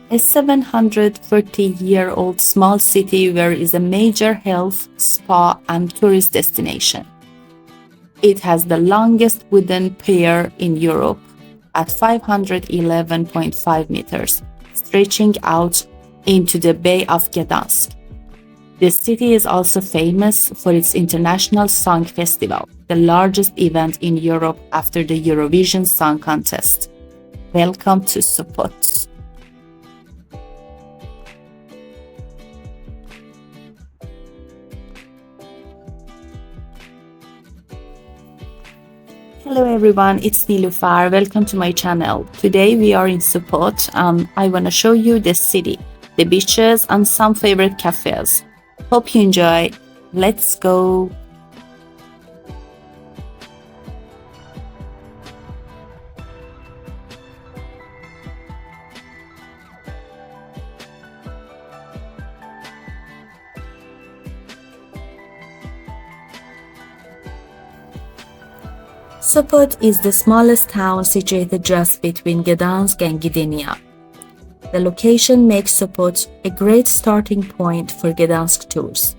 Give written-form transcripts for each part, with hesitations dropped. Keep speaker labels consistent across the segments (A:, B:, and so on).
A: a 730-year-old small city where is a major health, spa, and tourist destination. It has the longest wooden pier in Europe at 511.5 meters, stretching out into the Bay of Gdansk. The city is also famous for its International Song Festival, the largest event in Europe after the Eurovision Song Contest. Welcome to Sopot. Hello everyone, it's Nilufar. Welcome to my channel. Today we are in Sopot and I want to show you the city, the beaches and some favorite cafes. Hope you enjoy. Let's go. Sopot is the smallest town situated just between Gdansk and Gdynia. The location makes Sopot a great starting point for Gdansk tours.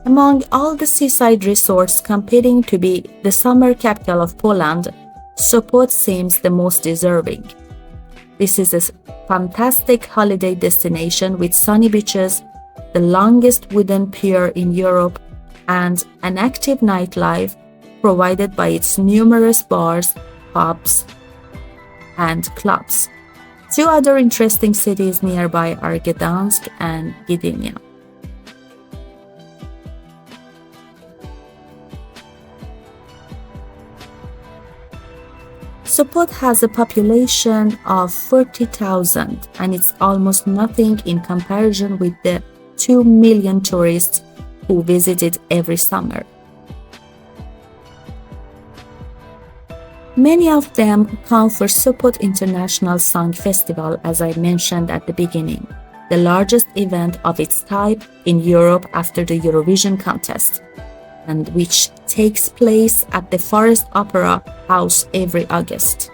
A: Among all the seaside resorts competing to be the summer capital of Poland, Sopot seems the most deserving. This is a fantastic holiday destination with sunny beaches, the longest wooden pier in Europe, and an active nightlife provided by its numerous bars, pubs, and clubs. Two other interesting cities nearby are Gdansk and Gdynia. Sopot has a population of 40,000 and it's almost nothing in comparison with the 2 million tourists who visit it every summer. Many of them come for Sopot International Song Festival, as I mentioned at the beginning, the largest event of its type in Europe after the Eurovision contest, and which takes place at the Forest Opera House every August.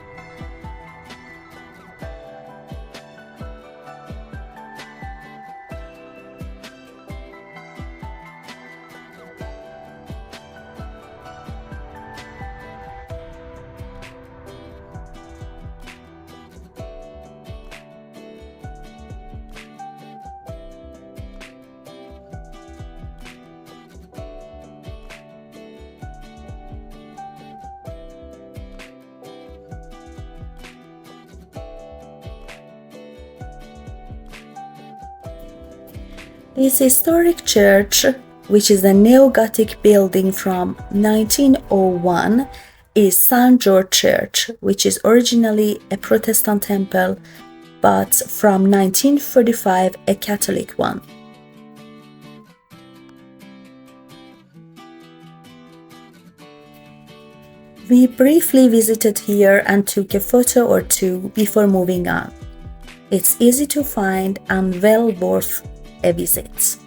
A: This historic church, which is a neo-Gothic building from 1901, is St. George Church, which is originally a Protestant temple, but from 1945 a Catholic one. We briefly visited here and took a photo or two before moving on. It's easy to find and well worth a visit.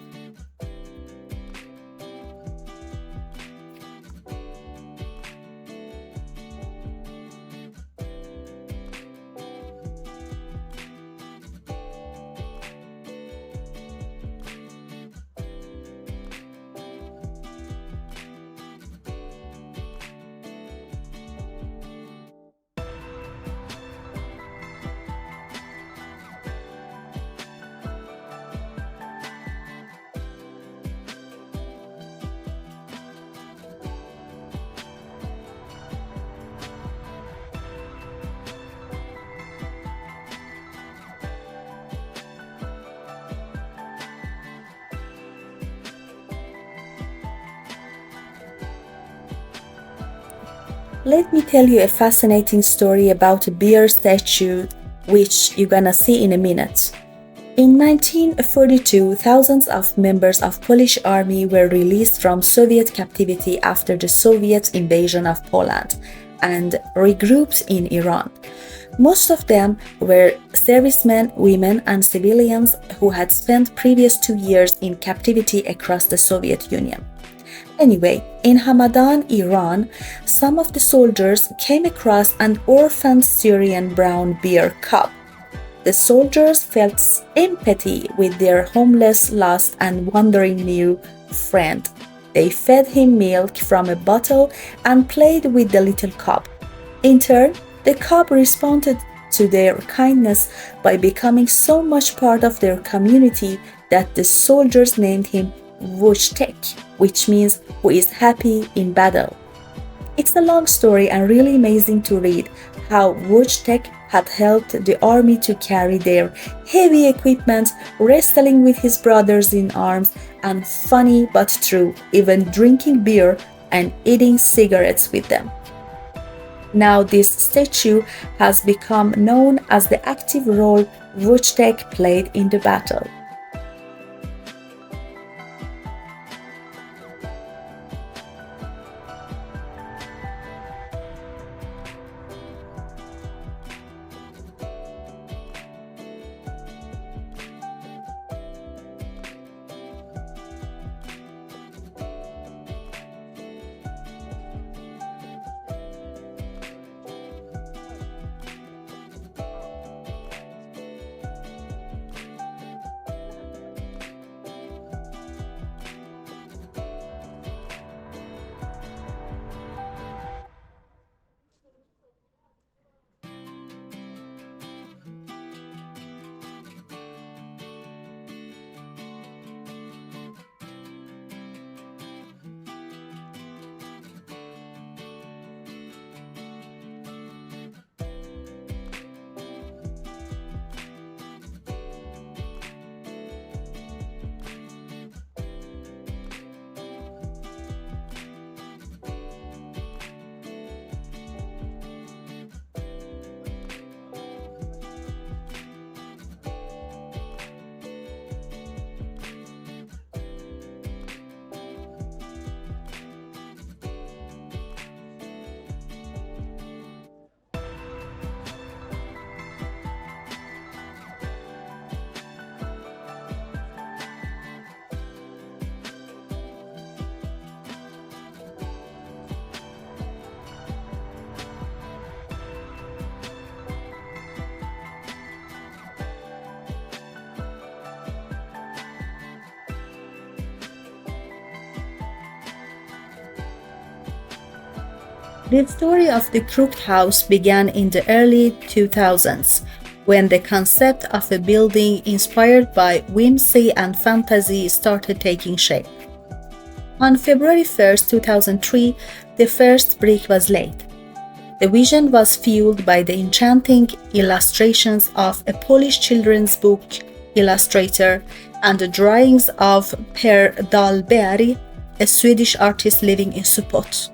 A: Let me tell you a fascinating story about a bear statue, which you're gonna see in a minute. In 1942, thousands of members of Polish army were released from Soviet captivity after the Soviet invasion of Poland and regrouped in Iran. Most of them were servicemen, women, and civilians who had spent previous 2 years in captivity across the Soviet Union. Anyway, in Hamadan, Iran, some of the soldiers came across an orphaned Syrian brown bear cub. The soldiers felt empathy with their homeless, lost, and wandering new friend. They fed him milk from a bottle and played with the little cub. In turn, the cub responded to their kindness by becoming so much part of their community that the soldiers named him Wojtek, which means who is happy in battle. It's a long story and really amazing to read how Wojtek had helped the army to carry their heavy equipment, wrestling with his brothers in arms, and funny but true, even drinking beer and eating cigarettes with them. Now this statue has become known as the active role Wojtek played in the battle. The story of the Crooked House began in the early 2000s, when the concept of a building inspired by whimsy and fantasy started taking shape. On February 1st, 2003, the first brick was laid. The vision was fueled by the enchanting illustrations of a Polish children's book illustrator and the drawings of Per Dahlberg, a Swedish artist living in Sopot.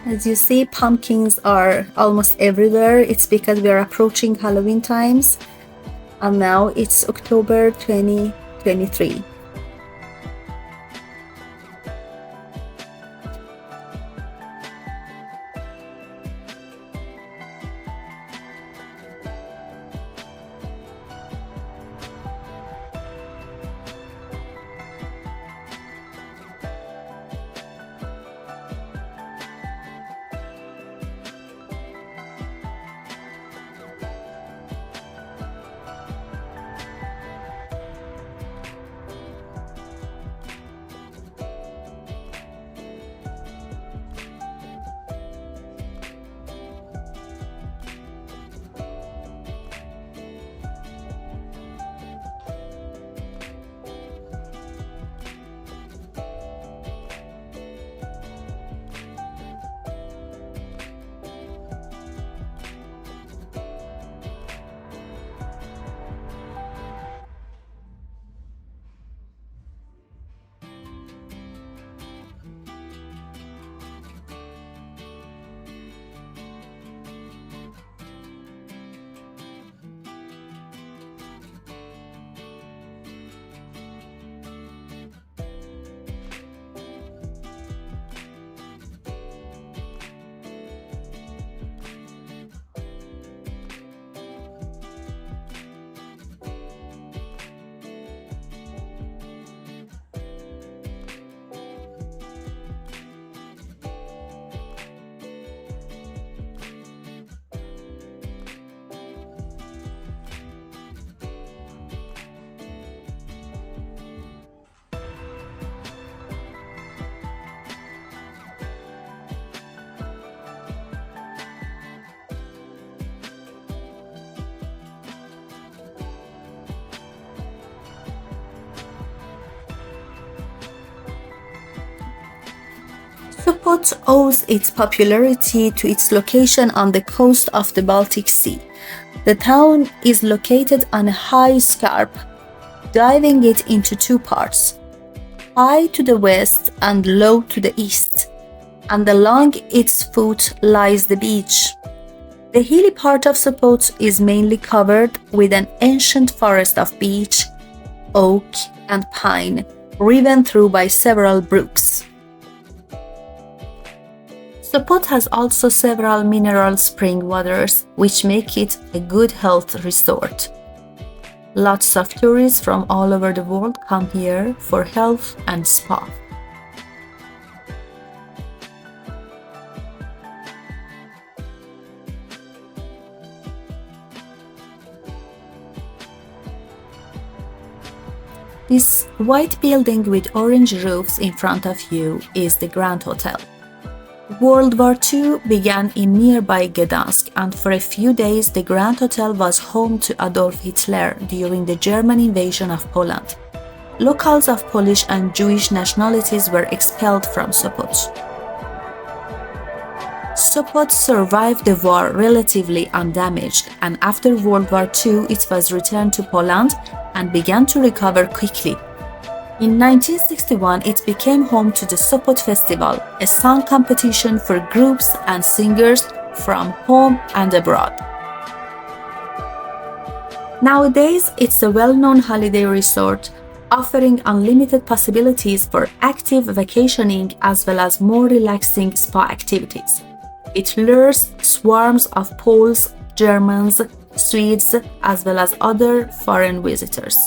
A: As you see, pumpkins are almost everywhere. It's because we are approaching Halloween times, and now it's October 2023. Sopot owes its popularity to its location on the coast of the Baltic Sea. The town is located on a high scarp, dividing it into two parts, high to the west and low to the east, and along its foot lies the beach. The hilly part of Sopot is mainly covered with an ancient forest of beech, oak, and pine, riven through by several brooks. Sopot has also several mineral spring waters, which make it a good health resort. Lots of tourists from all over the world come here for health and spa. This white building with orange roofs in front of you is the Grand Hotel. World War II began in nearby Gdansk, and for a few days the Grand Hotel was home to Adolf Hitler during the German invasion of Poland. Locals of Polish and Jewish nationalities were expelled from Sopot. Sopot survived the war relatively undamaged, and after World War II it was returned to Poland and began to recover quickly. In 1961, it became home to the Sopot Festival, a song competition for groups and singers from home and abroad. Nowadays, it's a well-known holiday resort, offering unlimited possibilities for active vacationing as well as more relaxing spa activities. It lures swarms of Poles, Germans, Swedes, as well as other foreign visitors.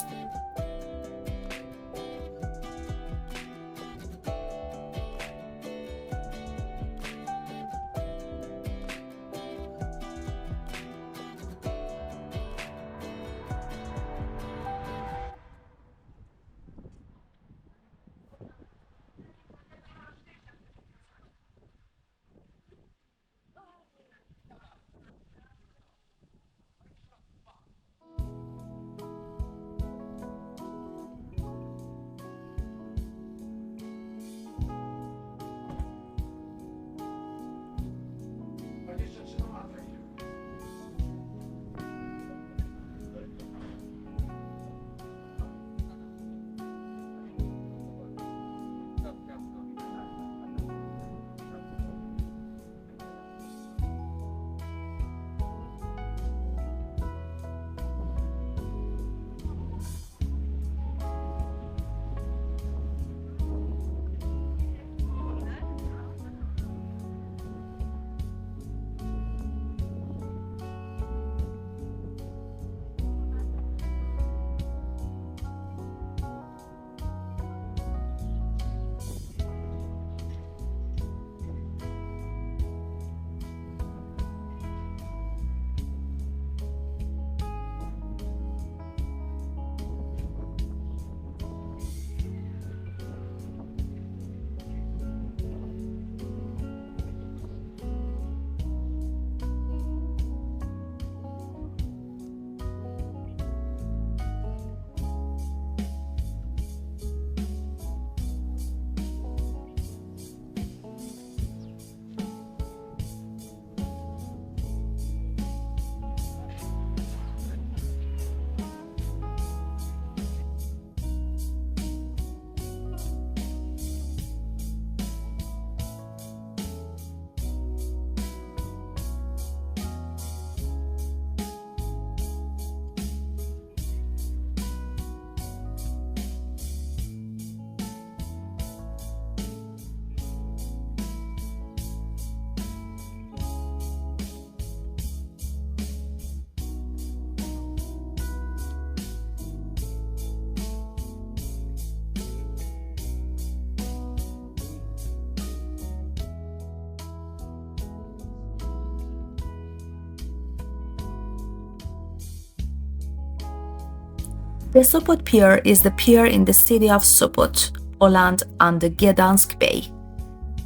A: The Sopot Pier is the pier in the city of Sopot, Poland, on the Gdansk Bay.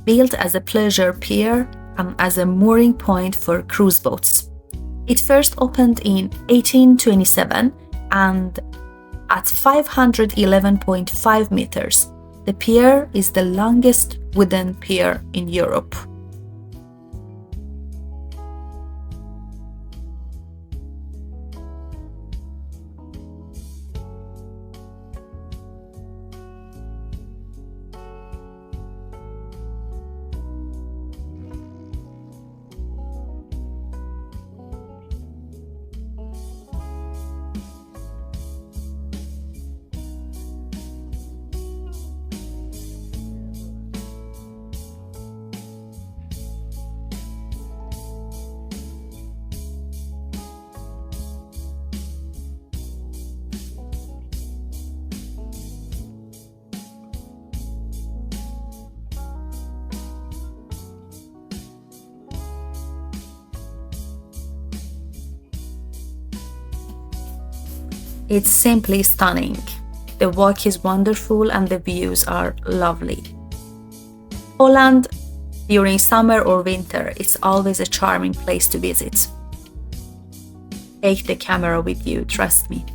A: Built as a pleasure pier and as a mooring point for cruise boats. It first opened in 1827 and at 511.5 meters. The pier is the longest wooden pier in Europe. It's simply stunning. The walk is wonderful and the views are lovely. Poland, during summer or winter, it's always a charming place to visit. Take the camera with you, trust me.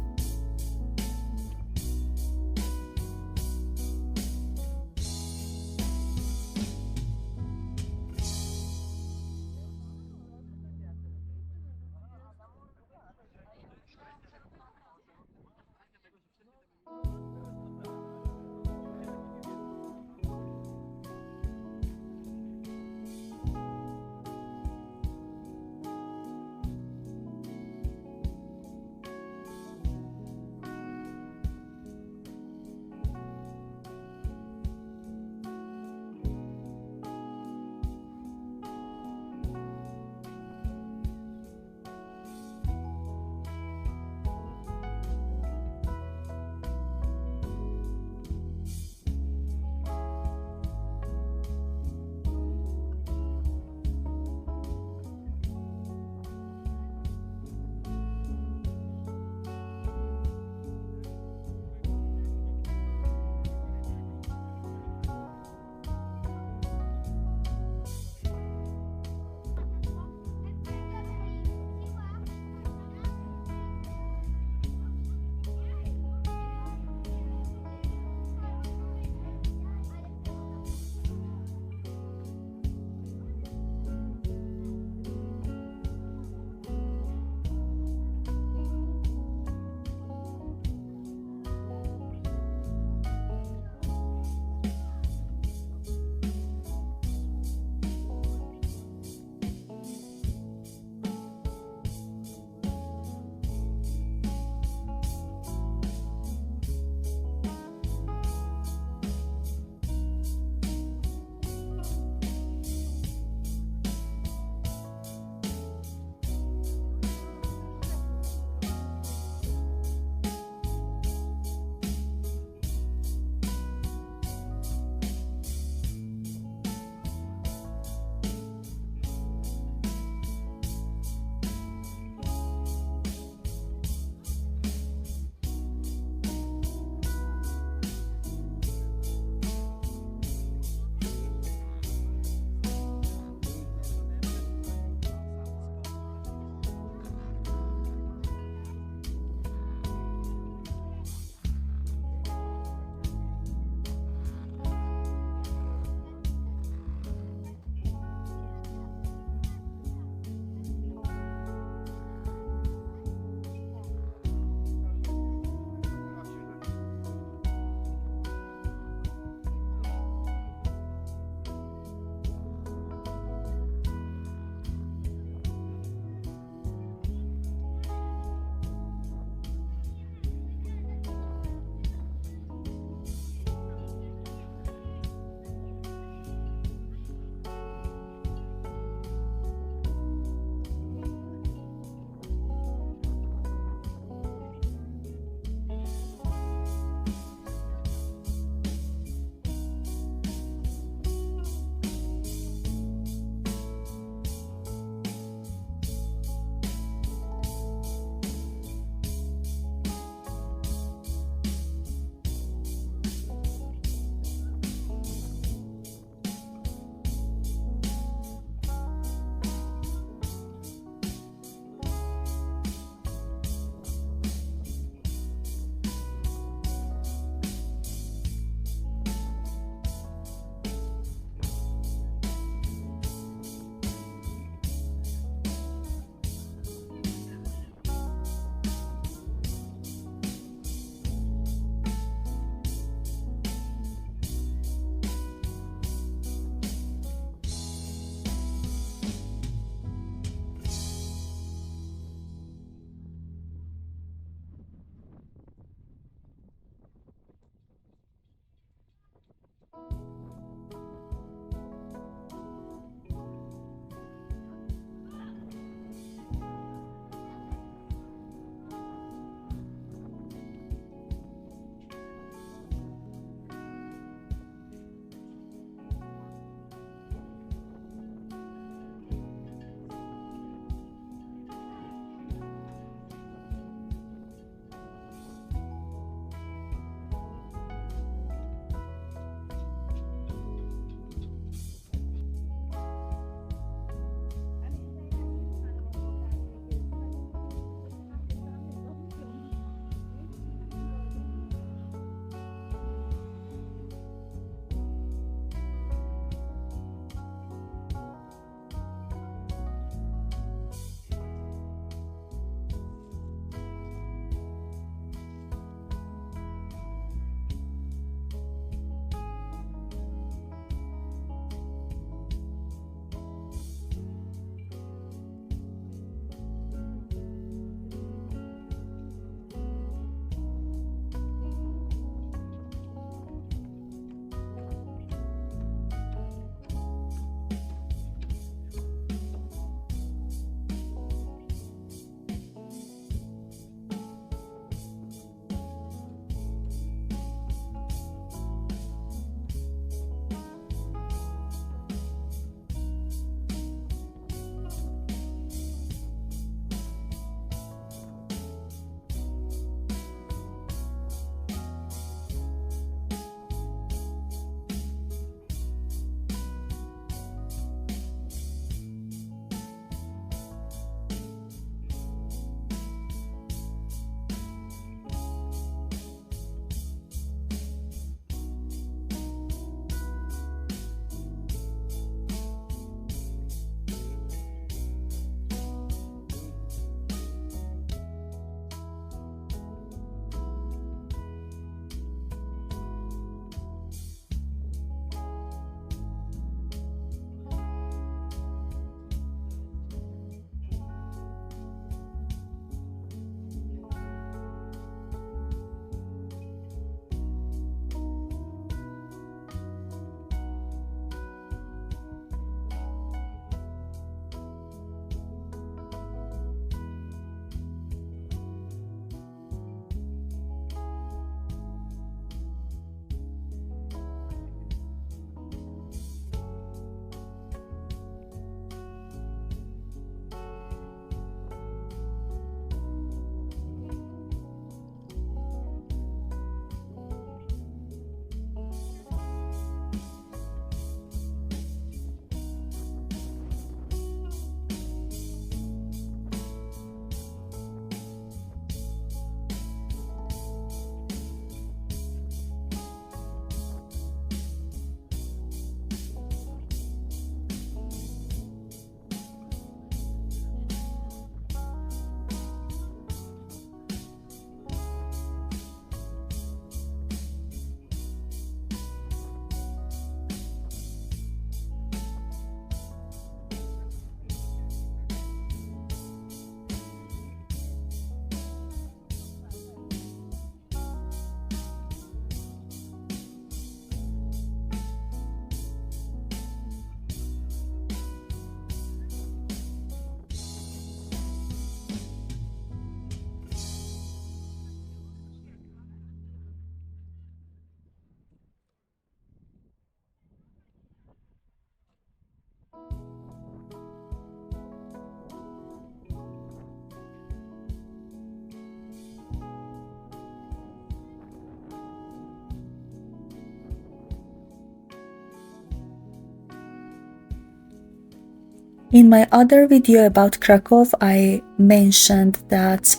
A: In my other video about Krakow, I mentioned that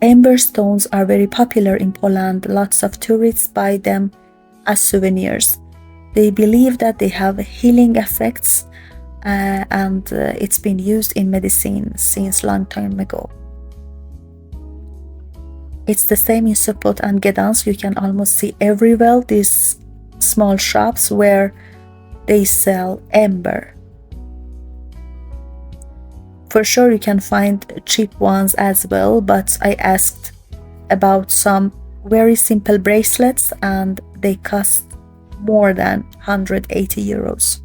A: amber stones are very popular in Poland. Lots of tourists buy them as souvenirs. They believe that they have healing effects and it's been used in medicine since long time ago. It's the same in Sopot and Gdansk. You can almost see everywhere these small shops where they sell amber. For sure you can find cheap ones as well, but I asked about some very simple bracelets and they cost more than 180 euros.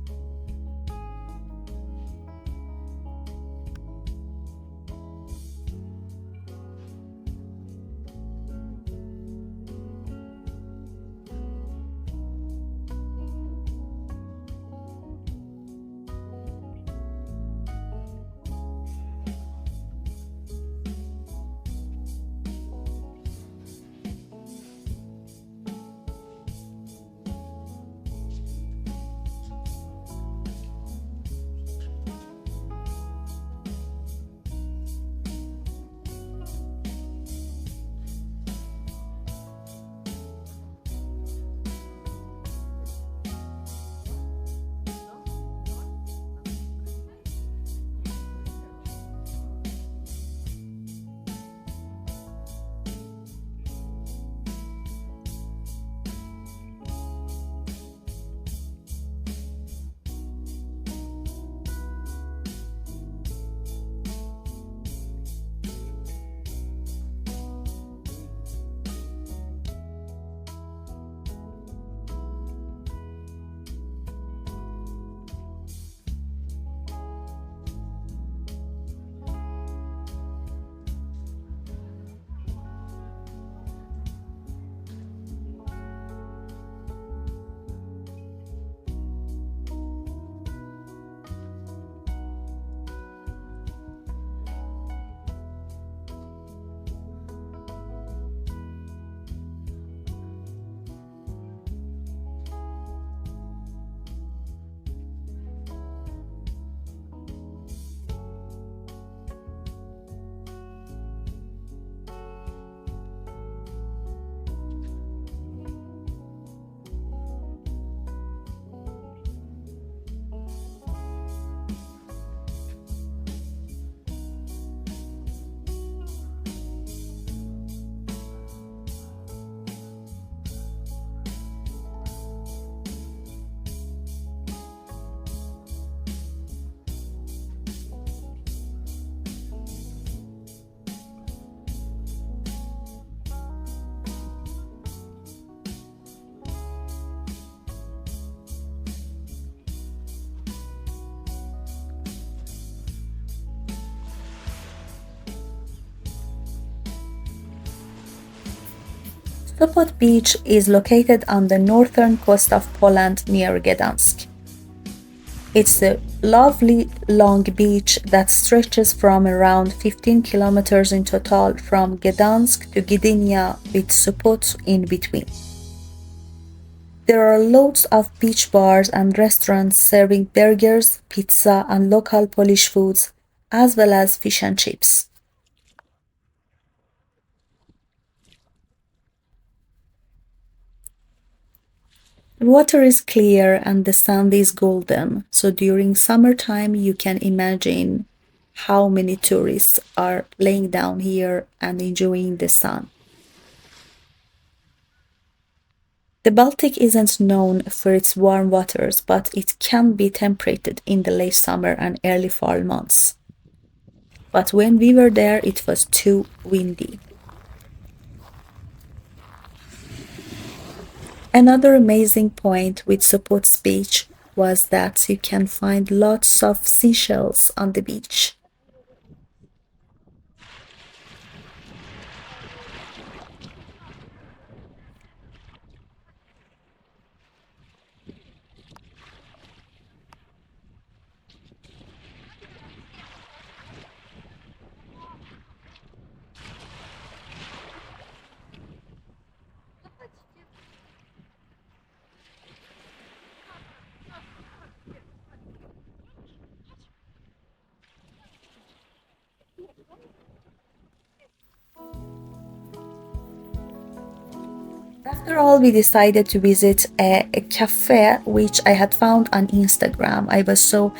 A: Sopot beach is located on the northern coast of Poland near Gdansk. It's a lovely long beach that stretches from around 15 kilometers in total from Gdansk to Gdynia with Sopot in between. There are loads of beach bars and restaurants serving burgers, pizza and local Polish foods, as well as fish and chips. The water is clear and the sand is golden, so during summertime you can imagine how many tourists are laying down here and enjoying the sun. The Baltic isn't known for its warm waters, but it can be temperate in the late summer and early fall months. But when we were there, it was too windy. Another amazing point with Sopot's beach was that you can find lots of seashells on the beach. After all, we decided to visit a cafe which I had found on Instagram. I was so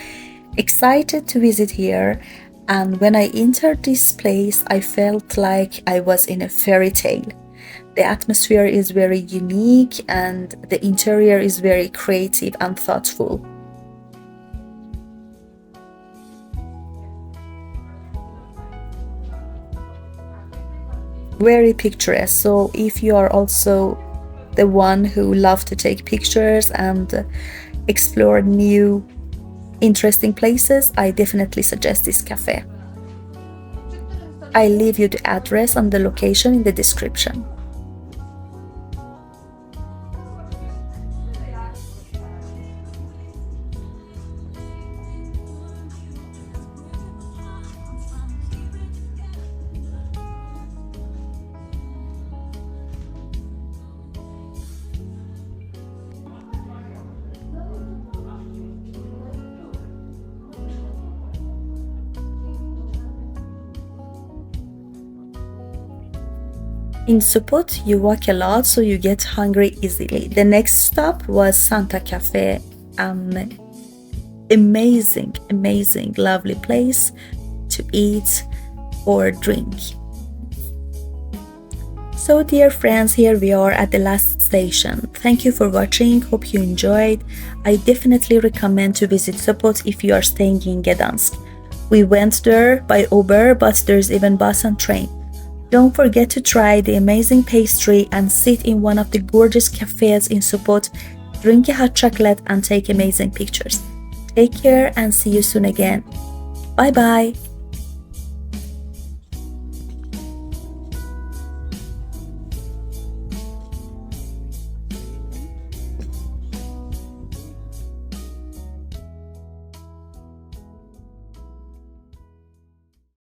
A: excited to visit here, and when I entered this place, I felt like I was in a fairy tale. The atmosphere is very unique and the interior is very creative and thoughtful. Very picturesque. So if you are also the one who loves to take pictures and explore new interesting places, I definitely suggest this cafe. I leave you the address and the location in the description. In Sopot, you walk a lot, so you get hungry easily. The next stop was Santa Cafe, an amazing, lovely place to eat or drink. So dear friends, here we are at the last station. Thank you for watching, hope you enjoyed. I definitely recommend to visit Sopot if you are staying in Gdansk. We went there by Uber, but there's even bus and train. Don't forget to try the amazing pastry and sit in one of the gorgeous cafes in Sopot, drink a hot chocolate and take amazing pictures. Take care and see you soon again. Bye bye!